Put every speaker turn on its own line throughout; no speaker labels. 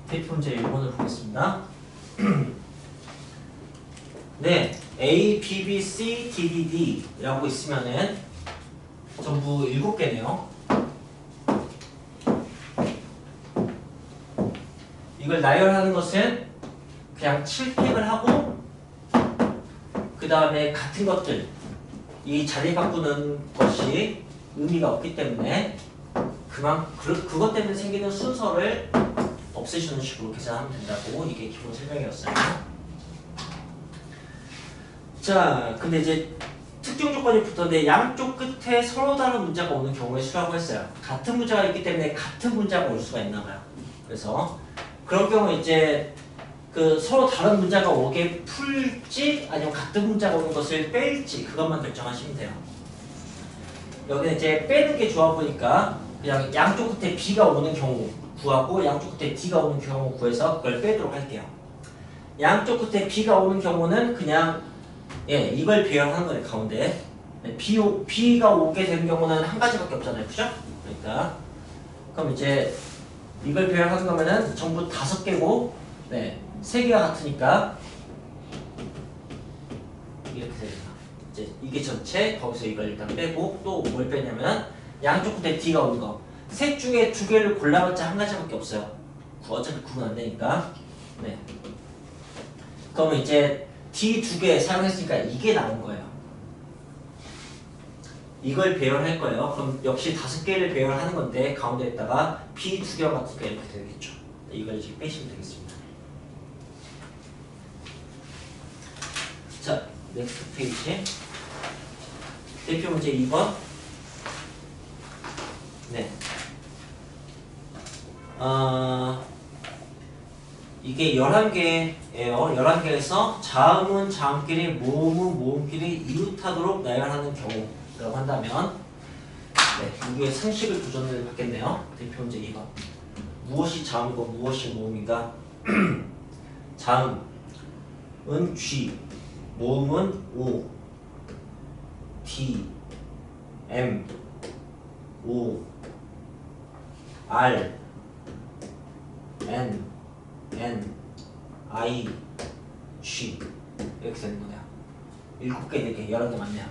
대표 문제 1번을 보겠습니다. 네, A, B, B, C, D, D, D 라고 있으면은 전부 7개네요. 이걸 나열하는 것은 그냥 7팩을 하고 그 다음에 같은 것들 이 자리 바꾸는 것이 의미가 없기 때문에 그것 때문에 생기는 순서를 없애주는 식으로 계산하면 된다고 이게 기본 설명이었어요. 자, 근데 이제 특정 조건이 붙었는데 양쪽 끝에 서로 다른 문자가 오는 경우에 수라고 했어요. 같은 문자가 있기 때문에 같은 문자가 올 수가 있나 봐요. 그래서 그런 경우 이제 그 서로 다른 문자가 오게 풀지 아니면 같은 문자가 오는 것을 뺄지 그것만 결정하시면 돼요. 여기는 이제 빼는 게 좋아 보니까 그냥 양쪽 끝에 B가 오는 경우 구하고 양쪽 끝에 D가 오는 경우 구해서 그걸 빼도록 할게요. 양쪽 끝에 B가 오는 경우는 그냥 이걸 배열하는 거예요. 가운데 B가 오게 되는 경우는 한 가지밖에 없잖아요. 그죠? 그러니까 그럼 이제 이걸 배열하는 거면은 전부 5개고 3개가 같으니까 이렇게 됩니다. 이제 이게 전체 거기서 이걸 일단 빼고 또 뭘 빼냐면 양쪽 끝에 D가 오는 거 셋 중에 2개를 골라봤자 한 가지밖에 없어요. 어차피 구분 안 되니까. 그러면 이제 D 2개 사용했으니까 이게 나온 거예요. 이걸 배열할 거예요. 그럼 역시 5개를 배열하는 건데 가운데에다가 B 2개와 같으니까 이렇게 되겠죠. 이걸 이제 빼시면 되겠습니다. 자, 넥스트 페이지. 대표 문제 2번. 이게 11개예요. 11개에서 자음은 자음끼리, 모음은 모음끼리 이웃하도록 나열하는 경우라고 한다면 우리의 상식을 도전을 받겠네요. 대표 문제 2번. 무엇이 자음이고 무엇이 모음인가? 자음은 G, 모음은 O, D, M, O, R, N, I, G 이렇게 되는 거네요. 7개, 4개, 11개 맞네요.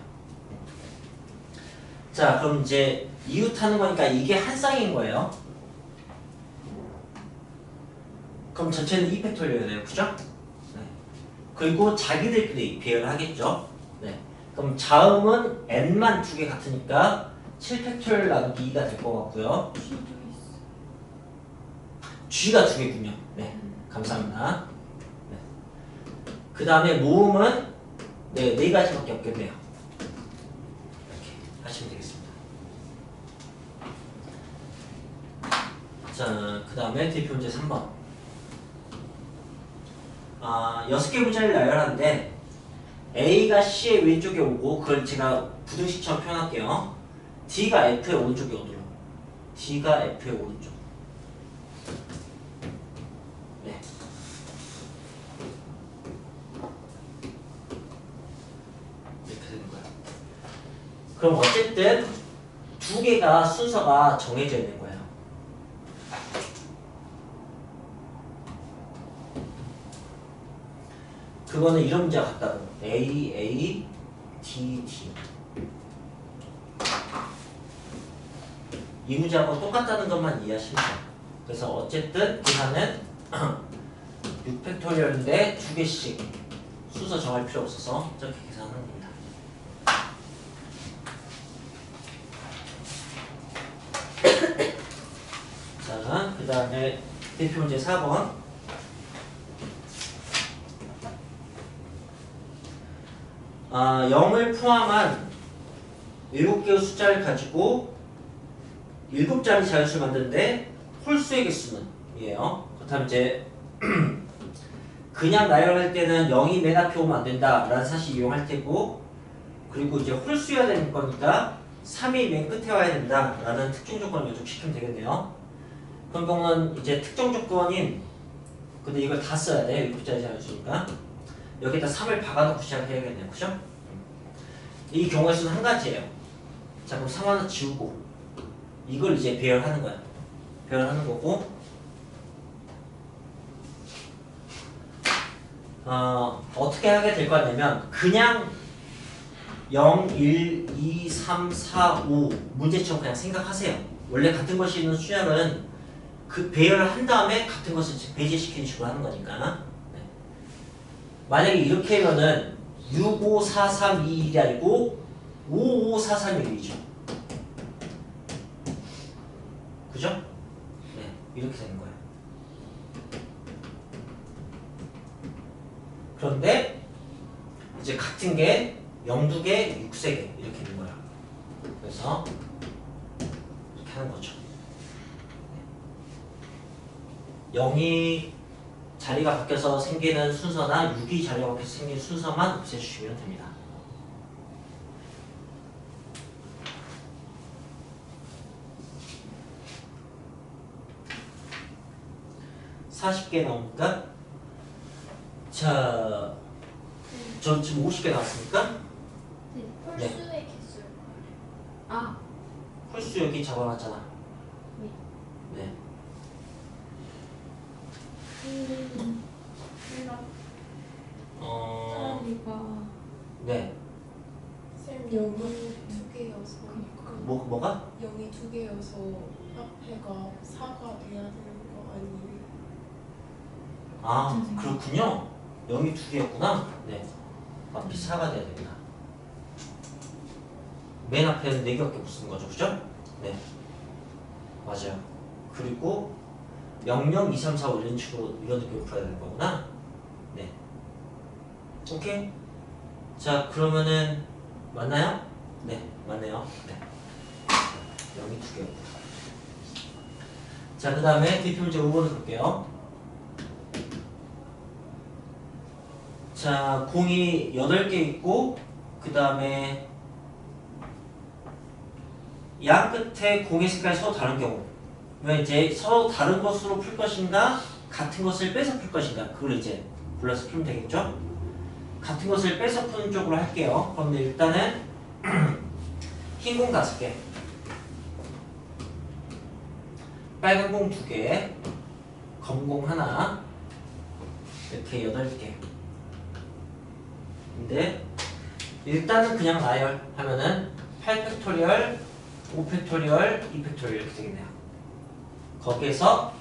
자, 그럼 이제 이웃하는 거니까 이게 한 쌍인 거예요. 그럼 전체는 2팩토리얼이어야 돼요. 그죠? 그리고 자기들끼리 배열하겠죠. 그럼 자음은 N만 2개 같으니까 7팩토리얼 나누기 2가 될 것 같고요. G가 2개군요. 감사합니다. 그 다음에 모음은 4가지밖에 없겠네요. 이렇게 하시면 되겠습니다. 자, 그 다음에 대표 문제 3번. 6개 문제를 나열하는데 A가 C의 왼쪽에 오고 그걸 제가 부등식처럼 표현할게요. D가 F의 오른쪽에 오도록. D가 F의 오른쪽. 이렇게 되는 거예요. 그럼 어쨌든 2개가 순서가 정해져 있는 거예요. 그거는 이런 문제가 같다고. A, A, D, D. 이 문제하고 똑같다는 것만 이해하시면 돼요. 그래서 어쨌든 계산은 6팩토리얼인데 2개씩 순서 정할 필요 없어서 저렇게 계산하는 겁니다. 자, 그 다음에 대표 문제 4번. 0을 포함한 7개의 숫자를 가지고 7자리 자연수를 만드는데 홀수의 개수는 이에요. 그렇다면 이제 그냥 나열할 때는 0이 맨 앞에 오면 안 된다 라는 사실 이용할 테고, 그리고 이제 홀수여야 되는 거니까 3이 맨 끝에 와야 된다 라는 특정 조건을 만족시키면 되겠네요. 그런 경우는 이제 특정 조건인, 근데 이걸 다 써야 돼. 7자리 자연수니까 여기다 3을 박아놓고 시작해야겠네요. 그죠? 이 경우의 수는 한 가지예요. 자, 그럼 3 하나 지우고 이걸 이제 배열하는 거야. 배열하는 거고, 어떻게 하게 될 거냐면 그냥 0, 1, 2, 3, 4, 5 문제처럼 그냥 생각하세요. 원래 같은 것이 있는 수열은 그 배열을 한 다음에 같은 것을 배제시키는 식으로 하는 거니까. 네. 만약에 이렇게 하면은 6, 5, 4, 3, 2, 1이 아니고 5, 5, 4, 3, 1이죠. 그죠? 네, 이렇게 되는 거예요. 그런데 이제 같은 게 0두개, 6세개 이렇게 있는 거야. 그래서 이렇게 하는 거죠. 0이 자리가 바뀌어서 생기는 순서나 6이 자리가 바뀌어서 생기는 순서만 없애주시면 됩니다. (40개) 나옵니까? 자, 저 지금 50개 나왔습니까?
네,
네.
홀수의 개수. 아,
홀수 여기 적어놨잖아.
네.
네.
짜리가
네.
쌤 0이 2개여서
뭐가?
0이 2개여서 앞에가 4가 돼야 되는 거 아니에요?
아, 그렇군요. 0이 2개였구나. 네. 앞이 4가 돼야 됩니다. 맨 앞에는 4개밖에 못 쓰는 거죠. 그죠? 네. 맞아요. 그리고 00, 2, 3, 4, 5 이런 식으로 이런 느낌으로 풀어야 되는 거구나. 네. 오케이? 자, 그러면은 맞나요? 네, 맞네요. 네. 0이 2개입니다. 자, 그 다음에 대표 문제 5번을 볼게요. 자, 공이 8개 있고 그 다음에 양 끝에 공의 색깔이 서로 다른 경우, 그러면 이제 서로 다른 것으로 풀 것인가 같은 것을 빼서 풀 것인가, 그걸 이제 골라서 풀면 되겠죠? 같은 것을 빼서 푸는 쪽으로 할게요. 그럼 일단은 흰 공 5개, 빨간 공 2개, 검은 공 하나, 이렇게 8개. 근데 일단은 그냥 나열 하면은 8팩토리얼, 5팩토리얼, 2팩토리얼 이렇게 되겠네요. 거기에서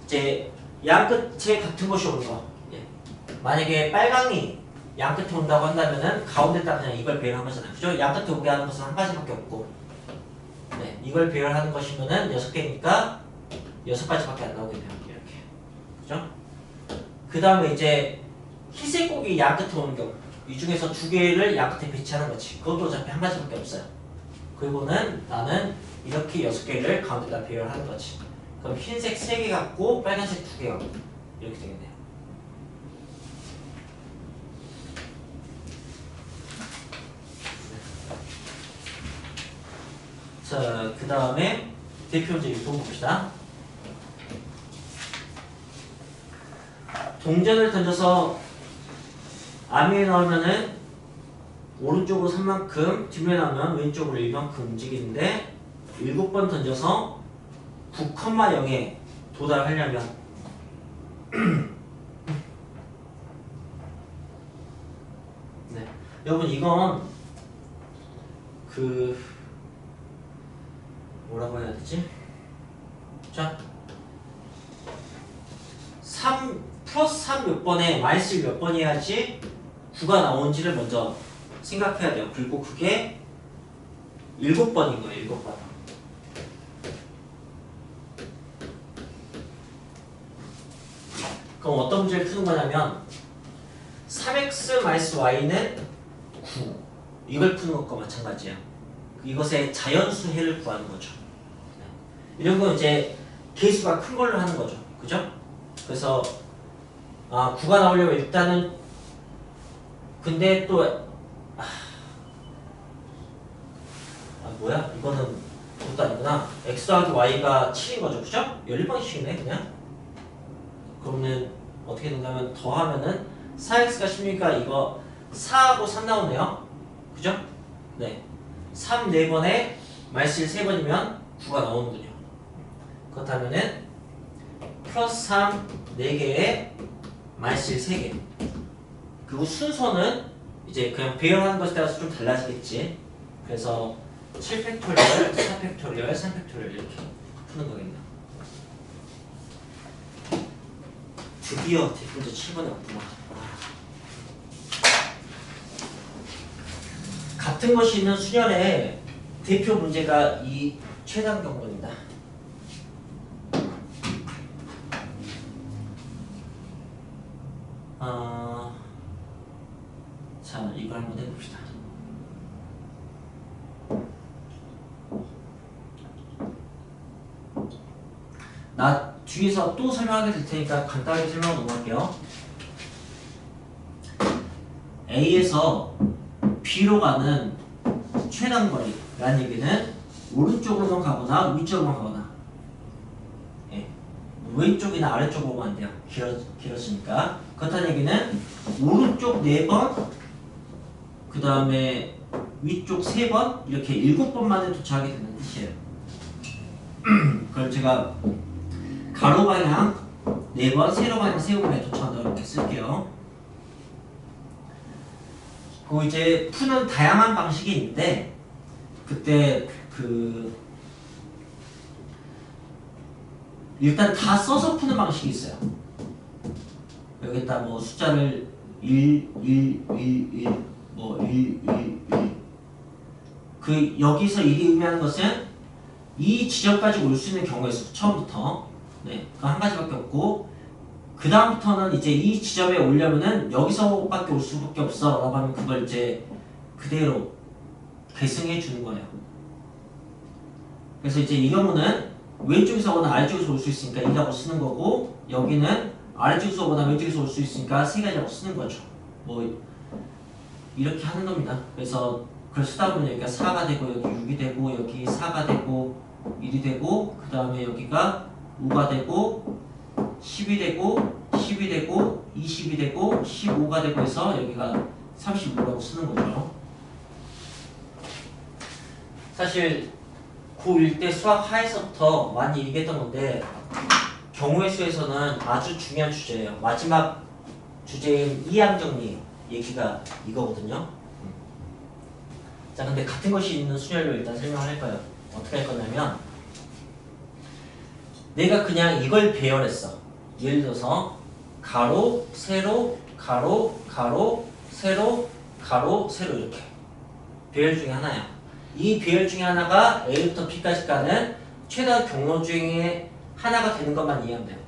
이제 양 끝에 같은 것이 오는 거. 예. 만약에 빨강이 양 끝에 온다고 한다면은 가운데다 그냥 이걸 배열한 거잖아요. 그죠? 양 끝에 오게 하는 것은 한 가지밖에 없고, 네, 이걸 배열하는 것이면은 6개니까 6가지밖에 안 나오겠네요. 이렇게. 그죠? 그 다음에 이제 희색 곡이 양 끝에 오는 경우, 이 중에서 2개를 양 끝에 배치하는 거지. 그것도 어차피 한 가지밖에 없어요. 그리고는 나는 이렇게 6개를 가운데다 배열하는 거지. 그럼 흰색 3개 갖고 빨간색 2개 갖고 이렇게 되겠네요. 자, 그 다음에 대표 문제 6번 봅시다. 동전을 던져서 앞면에 나오면은 오른쪽으로 3만큼, 뒷면에 나오면 왼쪽으로 1만큼 움직이는데 7번 던져서 9,0에 도달하려면 네, 여러분 이건 그 뭐라고 해야 되지? 자, 3 플러스 3 몇 번에 마이너스 1 몇 번 해야지 9가 나온지를 먼저 생각해야 돼요. 그리고 그게 7번인 거예요. 7번. 그럼 어떤 문제를 푸는 거냐면 3x-y는 9, 이걸 푸는 것과 마찬가지야. 이것의 자연수해를 구하는 거죠. 이런 건 이제 개수가 큰 걸로 하는 거죠. 그죠? 그래서 9가 나오려면 일단은, 근데 또 뭐야? 이거는 그것도 아니구나. x 더하기 y가 7인 거죠. 그죠? 11번씩이네 그냥. 그러면 어떻게 된다면 더하면은 4x가 16이니까 이거 4하고 3 나오네요. 그죠? 네. 3 4번에 마이너스 1 3번이면 9가 나오는군요. 그렇다면은 플러스 3 4개에 마이너스 1 3개. 그리고 순서는 이제 그냥 배열하는 것에 따라서 좀 달라지겠지. 그래서 7팩토리얼, 4팩토리얼, 3팩토리얼 이렇게 푸는 거겠네요. 드디어 대문제 7번에 왔구나. 같은 것이 있는 수열의 대표 문제가 이 최단 경로입니다. 자, 이걸 한번 해봅시다. 나 뒤에서 또 설명하게 될 테니까 간단하게 설명을 넘어갈게요. A에서 B로 가는 최단 거리라는 얘기는 오른쪽으로만 가거나 위쪽으로만 가거나, 예. 왼쪽이나 아래쪽으로만 안 돼요. 길어지니까. 그렇다는 얘기는 오른쪽 4번, 그 다음에 위쪽 3번, 이렇게 7번만에 도착하게 되는 뜻이에요. 그걸 제가 가로 방향 4번, 세로 방향 3번에 도착한다고 이렇게 쓸게요. 그 이제 푸는 다양한 방식이 있는데, 그때 일단 다 써서 푸는 방식이 있어요. 여기다 뭐 숫자를 1, 1, 1, 1, 뭐 1, 1, 1. 여기서 1이 의미하는 것은 이 지점까지 올 수 있는 경우가 있어요. 처음부터. 네, 그 한 가지밖에 없고, 그 다음부터는 이제 이 지점에 오려면은 여기서밖에 올 수밖에 없어 라고 하면 그걸 이제 그대로 계승해 주는 거예요. 그래서 이제 이 경우는 왼쪽에서 오거나 아래쪽에서 올 수 있으니까 2라고 쓰는 거고, 여기는 아래쪽에서 오거나 왼쪽에서 올 수 있으니까 3가지라고 쓰는 거죠. 뭐 이렇게 하는 겁니다. 그래서 그걸 쓰다 보면 여기가 4가 되고, 여기 6이 되고, 여기 4가 되고, 1이 되고, 그 다음에 여기가 5가 되고, 10이 되고, 10이 되고, 20이 되고, 15가 되고 해서 여기가 35라고 쓰는 거죠. 사실 고1 때 수학 하에서부터 많이 얘기했던 건데, 경우의 수에서는 아주 중요한 주제예요. 마지막 주제인 이항 정리 얘기가 이거거든요. 자, 근데 같은 것이 있는 순열로 일단 설명을 할 거예요. 어떻게 할 거냐면, 내가 그냥 이걸 배열했어. 예를 들어서 가로, 세로, 가로, 가로, 세로, 가로, 세로 이렇게 배열 중에 하나야. 이 배열 중에 하나가 A부터 B까지 가는 최다 경로 중에 하나가 되는 것만 이해하면 돼요.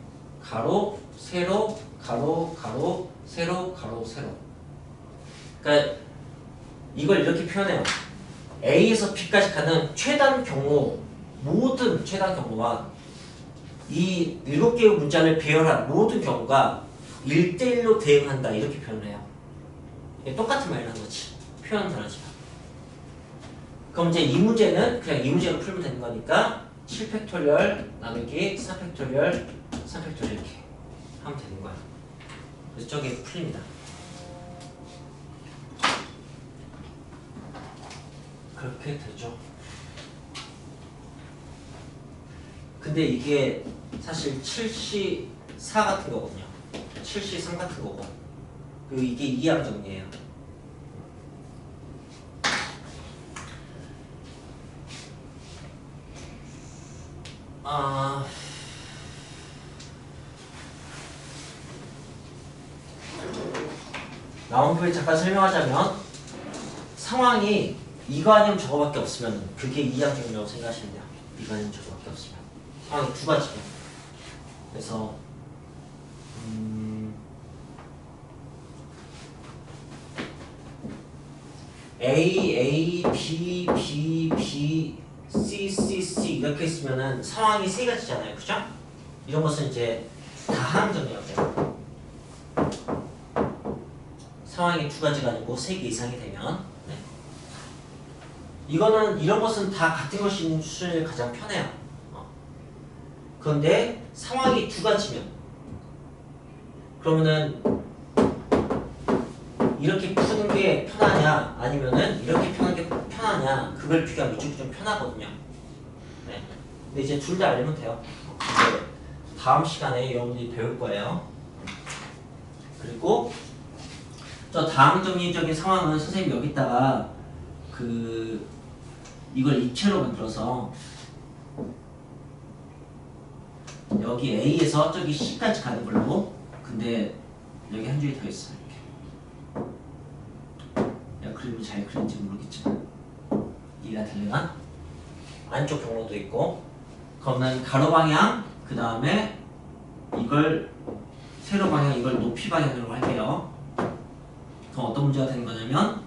가로, 세로, 가로, 가로, 세로, 가로, 세로. 그러니까 이걸 이렇게 표현해요. A에서 B까지 가는 최단 경로, 모든 최단 경로와 이 7개의 문자를 배열한 모든 경우가 1대1로 대응한다, 이렇게 표현을 해요. 이게 똑같은 말이라는 거지. 표현은 다르지만. 그럼 이제 이 문제는 그냥 이 문제로 풀면 되는 거니까 7팩토리얼 나누기 4팩토리얼 3팩토리얼 이렇게 하면 되는 거야. 그래서 저게 풀립니다. 그렇게 되죠. 근데 이게 사실 7C4 같은 거거든요. 7C3 같은 거고, 그리고 이게 이항 정리예요. 나온 부에 잠깐 설명하자면, 상황이 이거 아니면 저거밖에 없으면 그게 이항 정리라고 생각하시면 돼요. 이거 아니면 저거밖에 없으면. 상황이 두 가지예요. 그래서 A, B, B, B, C, C, C 이렇게 있으면은 상황이 세 가지잖아요. 그죠? 이런 것은 이제 다항 정리라고 해요. 상황이 두 가지가 아니고 3개 이상이 되면, 네. 이거는 이런 것은 다 같은 것이 있는 수준이 가장 편해요. 그런데 상황이 두 가지면, 그러면은 이렇게 푸는 게 편하냐 아니면은 이렇게 푸는 게 편하냐, 그걸 비교하면 이쪽이 좀 편하거든요. 네. 근데 이제 둘 다 알면 돼요. 다음 시간에 여러분들이 배울 거예요. 그리고 저 다음 정리적인 상황은 선생님이 여기다가 이걸 입체로 만들어서 여기 A에서 저기 C까지 가는 걸로. 근데 여기 한 줄이 더 있어. 이렇게. 야, 그림을 잘 그린지 모르겠지만 이해가 되려나? 안쪽 경로도 있고. 그러면 가로 방향, 그 다음에 이걸 세로 방향, 이걸 높이 방향으로 할게요. 그럼 어떤 문제가 되는 거냐면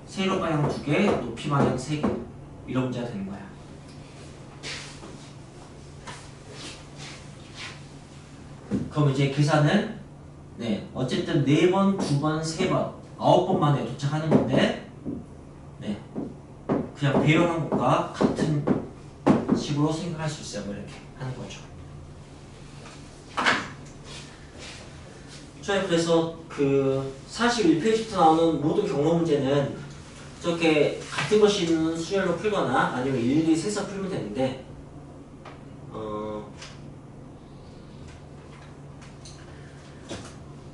세로 방향 2개, 높이 방향 3개, 이런 문제가 되는 거야. 그럼 이제 계산은 어쨌든 4번, 2번, 3번, 9번 만에 도착하는 건데 그냥 배열한 것과 같은 식으로 생각할 수 있어요. 뭐 이렇게 하는 거죠. 저희 그래서 41페이지부터 나오는 모든 경로 문제는 저렇게 같은 것이 있는 수열로 풀거나 아니면 일일이 세서 풀면 되는데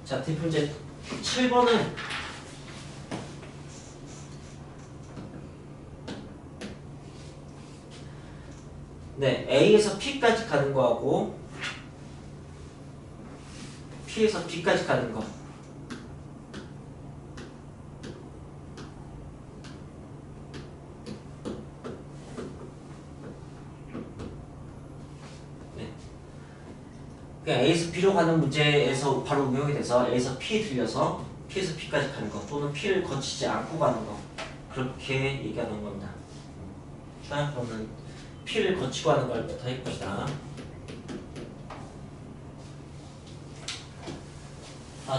자, 대표 문제 7번은 A에서 P까지 가는 거하고 P에서 B까지 가는 거. 그냥 A에서 B로 가는 문제에서 바로 응용이 돼서 A에서 P 들려서 P에서 B까지 가는 거 또는 P를 거치지 않고 가는 거 그렇게 얘기하는 겁니다. 자, 그러면 P를 거치고 하는 걸부터 해봅시다.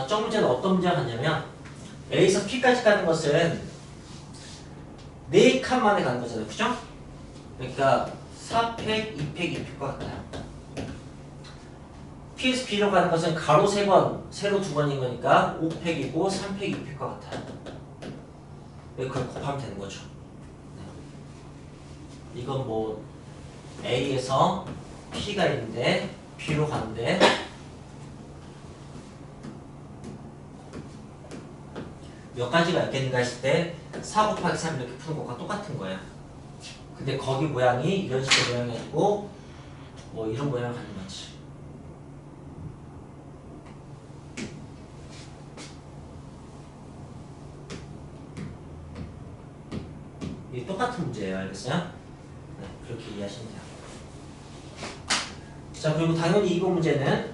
저 문제는 어떤 문제가 같냐면 A에서 P까지 가는 것은 4칸 만에 가는 거잖아요. 그죠? 그러니까 4팩, 2팩, 2팩과 같아요. P에서 B로 가는 것은 가로 3번, 세로 2번인 거니까 5팩이고 3팩, 2팩과 같아요. 그걸 곱하면 되는 거죠. 이건 뭐 A에서 P가 있는데 B로 가는데 몇 가지가 있겠는가 했을 때 4 곱하기 3 이렇게 푸는 것과 똑같은 거예요. 근데 거기 모양이 이런 식의 모양이 아니고 뭐 이런 모양을 갖는 거지. 이게 똑같은 문제예요. 알겠어요? 네, 그렇게 이해하시면 돼요. 자, 그리고 당연히 이거 문제는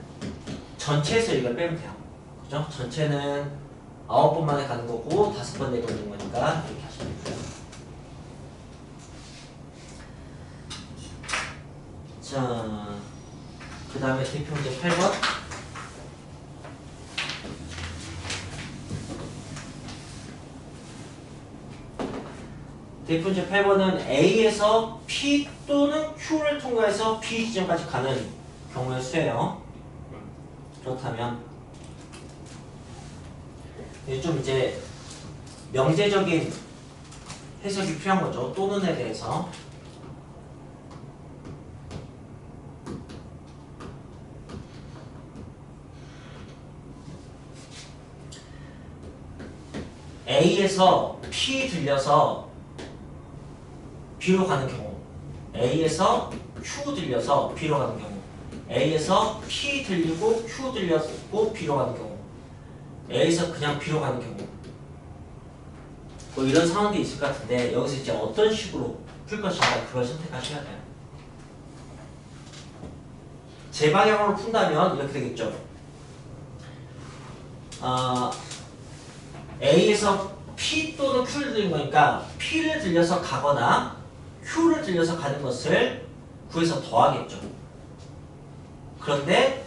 전체에서 이걸 빼면 돼요. 그죠? 전체는 9번 만에 가는 거고 5번 내려오는 거니까 이렇게 하시면 되고요. 자, 그 다음에 대표 문제 8번. 대표 문제 8번은 A에서 P 또는 Q를 통과해서 P 지점까지 가는 경우의 수예요. 그렇다면 좀 이제 명제적인 해석이 필요한 거죠. 또는에 대해서. A에서 P 들려서 B로 가는 경우, A에서 Q 들려서 B로 가는 경우, A에서 P 들리고 Q 들렸고 B로 가는 경우, A에서 그냥 B로 가는 경우, 뭐 이런 상황도 있을 것 같은데 여기서 이제 어떤 식으로 풀 것인가 그걸 선택하셔야 돼요. 제 방향으로 푼다면 이렇게 되겠죠. A에서 P 또는 Q를 들린 거니까 P를 들려서 가거나 Q를 들려서 가는 것을 구해서 더하겠죠. 그런데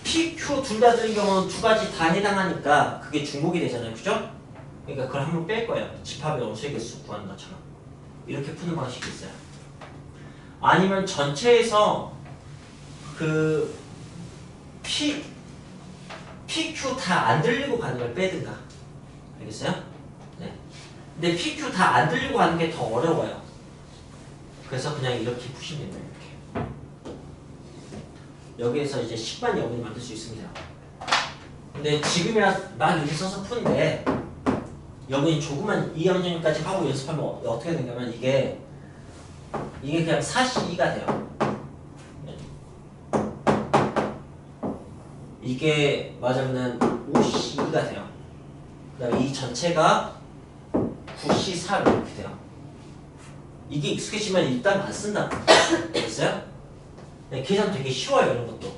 P, Q 둘 다 들린 경우는 두 가지 다 해당하니까 그게 중복이 되잖아요. 그죠? 그러니까 그걸 한번 뺄 거예요. 집합의 원소의 개수 구하는 것처럼. 이렇게 푸는 방식이 있어요. 아니면 전체에서 P, Q 다 안 들리고 가는 걸 빼든가. 알겠어요? 네. 근데 P, Q 다 안 들리고 가는 게 더 어려워요. 그래서 그냥 이렇게 푸시면 됩니다. 이렇게. 여기에서 이제 10만 여분을 만들 수 있으면 돼요. 근데 지금이야 막 이렇게 써서 푸는데 여분이 조금만 2항정까지 하고 연습하면 어떻게 되냐면 이게 그냥 42가 돼요. 이게 맞으면은 52가 돼요. 그 다음에 이 전체가 94 이렇게 돼요. 이게 익숙해지면 일단 안 쓴다. 됐어요? 네, 계산 되게 쉬워요, 이런 것도.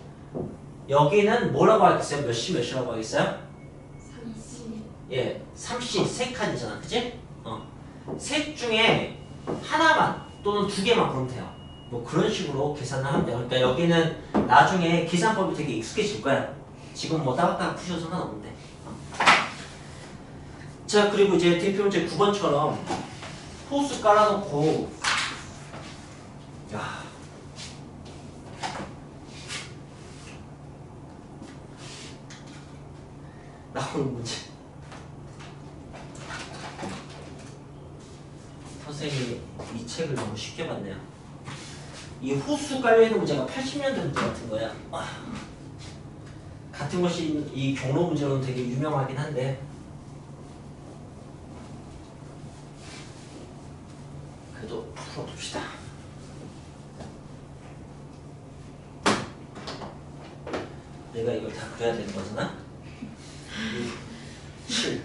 여기는 뭐라고 하겠어요? 몇이라고 하겠어요?
30.
예, 30, 3칸이잖아, 그치? 셋 중에 하나만 또는 두 개만 그러면 돼요. 뭐 그런 식으로 계산을 하면 돼요. 그러니까 여기는 나중에 계산법이 되게 익숙해질 거야. 지금 뭐 따박따박 푸셔도 상관없는데. 자, 그리고 이제 대표 문제 9번처럼 호수 깔아놓고, 야, 나오는 문제. 선생님이 이 책을 너무 쉽게 봤네요. 이 호수 깔려있는 문제가 80년대 문제 같은 거야. 같은 것이 이 경로 문제로는 되게 유명하긴 한데 그래도 풀어봅시다. 내가 이걸 다 그려야 되는 거잖아? 7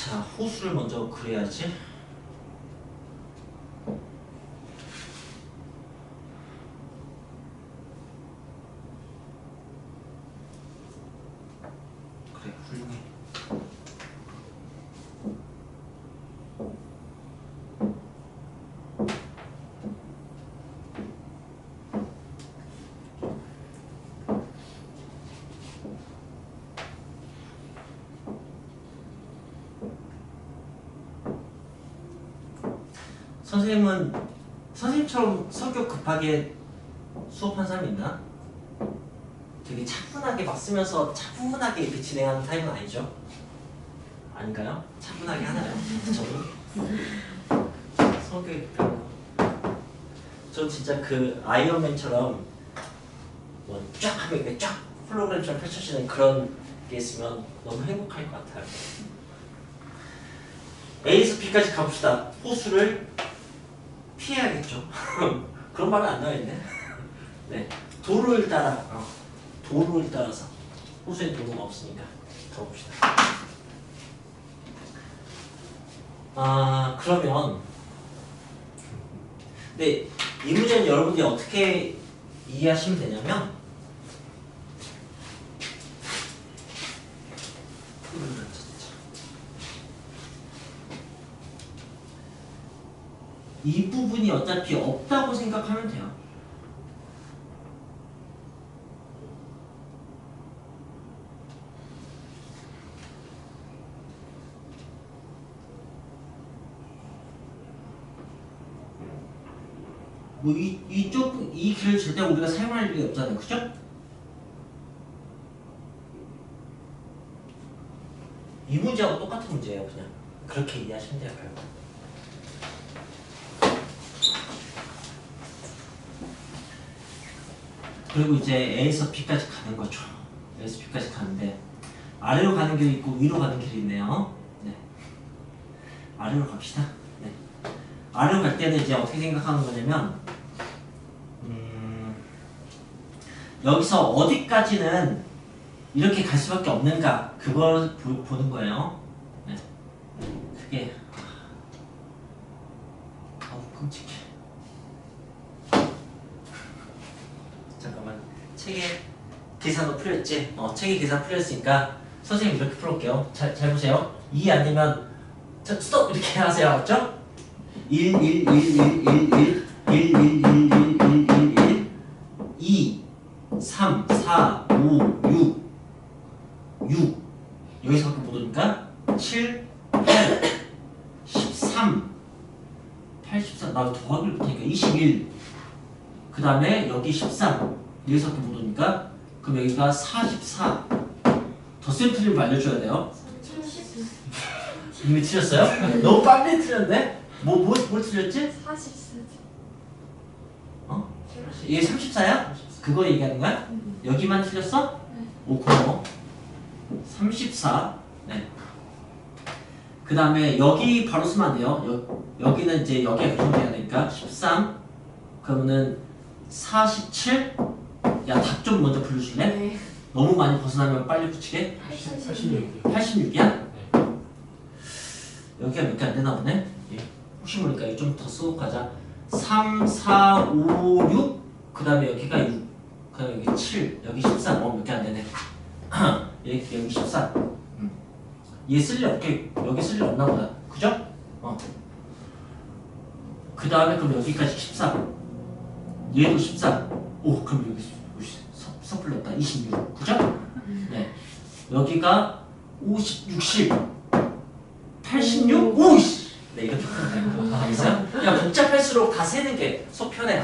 자, 호수를 먼저 그려야지. 그래, 훌륭해. 선생님처럼 성격 급하게 수업한 사람 있나? 되게 차분하게 막 쓰면서 차분하게 이렇게 진행하는 타입은 아니죠? 아닌가요? 차분하게 하나요? 저는? 성격이 급하고 전 진짜 그 아이언맨처럼 뭐 쫙 하면 이렇게 쫙 홀로그램처럼 펼쳐지는 그런 게 있으면 너무 행복할 것 같아요. A에서 B까지 가봅시다. 호수를 피해야겠죠. 그런 말은 안 나와있네. 네, 도로를 따라서 호수에 도로가 없으니까 가봅시다. 그러면 네, 이 문제는 여러분들이 어떻게 이해하시면 되냐면 이 부분이 어차피 없다고 생각하면 돼요. 뭐 이 길을 절대 우리가 사용할 일이 없잖아요, 그죠? 이 문제하고 똑같은 문제예요, 그냥 그렇게 이해하시면 돼요. 그리고 이제 A에서 B까지 가는 거죠. A에서 B까지 가는데 아래로 가는 길이 있고 위로 가는 길이 있네요. 네. 아래로 갑시다. 네. 아래로 갈 때는 이제 어떻게 생각하는 거냐면 여기서 어디까지는 이렇게 갈 수밖에 없는가 그걸 보는 거예요. 네. 그게 끔찍해. 잠깐만, 책에 계산도 풀렸지? 책에 계산 풀렸으니까 선생님 이렇게 풀어볼게요. 잘 보세요. 2 안 되면 스톱 이렇게 하세요. 알았죠? 1, 1, 1, 1, 1, 1, 1, 1, 1, 1, 1, 1, 1, 2, 3, 4, 5, 6 여기서밖에 못 오니까 7, 8, 13 83 나도 더하기를 못하니까 21 그 다음에 여기 13 여기서밖에 못 오니까 그럼 여기가 44 더 센 틀리면 알려줘야 돼요. 이미 틀렸어요? 너무 빨리 틀렸네? 뭘 틀렸지?
44.
어? 이게 34야? 그거 얘기하는 거야? 여기만 틀렸어? 오, 고마워. 34. 네. 그 다음에 여기 바로 쓰면 안 돼요. 여기는 이제 여기가 교정돼야 되니까 13. 그러면은 47. 야, 답 좀 먼저 불러줄래?
네.
너무 많이 벗어나면 빨리 붙이게.
86이요.
86이야? 여기가 몇 개 안 되나 보네? 예. 혹시 모르니까 이거 좀 더 쓰고 가자. 3, 4, 5, 6. 그 다음에 여기가 6. 그 다음에 여기 7. 여기 13. 몇 개 안 되네. 여기 14. 얘 쓸 일 없게, 여기 쓸 일 없나 보다. 그죠? 그 다음에 그럼 여기까지 14. 얘도 14. 오, 그럼 여기 섣불렸다. 26. 그죠? 네. 여기가 50, 60, 86? 오이씨! 네, 이렇게 푸는 거야. 알겠어요? 야, 복잡할수록 다 세는 게 속 편해.